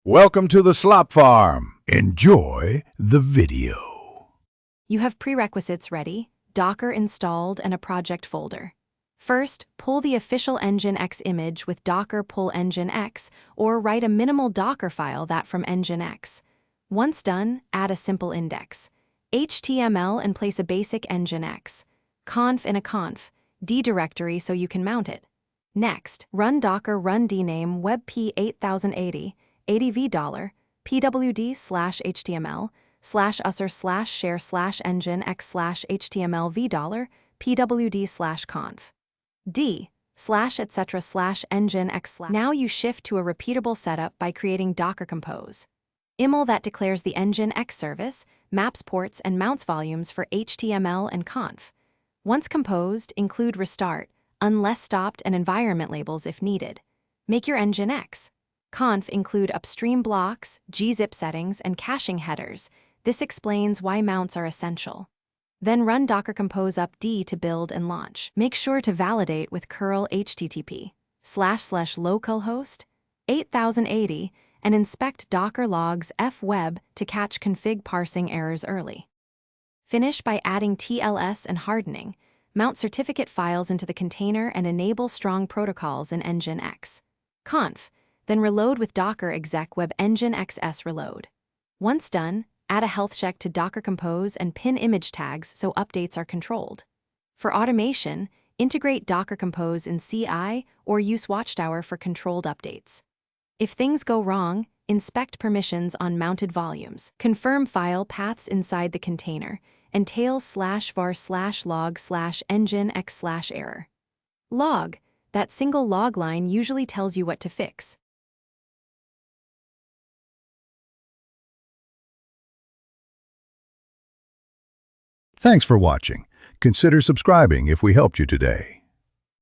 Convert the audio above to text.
Welcome to the Slop Farm. Enjoy the video. You have prerequisites ready, Docker installed, and a project folder. First, pull the official Nginx image with docker pull nginx, or write a minimal Docker file that from Nginx. Once done, add a simple index, HTML, and place a basic Nginx conf in a conf D directory so you can mount it. Next, run docker run dname webp 8080 $80v pwd/html /usr/share/nginx/html v$pwd/conf d/etc/nginx. Now you shift to a repeatable setup by creating Docker Compose. YAML that declares the Nginx service, maps ports, and mounts volumes for HTML and conf. Once composed, include restart, unless stopped, and environment labels if needed. Make your Nginx conf include upstream blocks, gzip settings, and caching headers. This explains why mounts are essential. Then run Docker Compose upd to build and launch. Make sure to validate with curl http://localhost 8080 and inspect Docker logs fweb to catch config parsing errors early. Finish by adding TLS and hardening. Mount certificate files into the container and enable strong protocols in Nginx conf. Then reload with docker exec web nginx reload. Once done, add a health check to Docker Compose and pin image tags so updates are controlled. For automation, integrate Docker Compose in CI or use Watchtower for controlled updates. If things go wrong, inspect permissions on mounted volumes. Confirm file paths inside the container and tails/var/log/nginx/error. Log. That single log line usually tells you what to fix. Thanks for watching. Consider subscribing if we helped you today.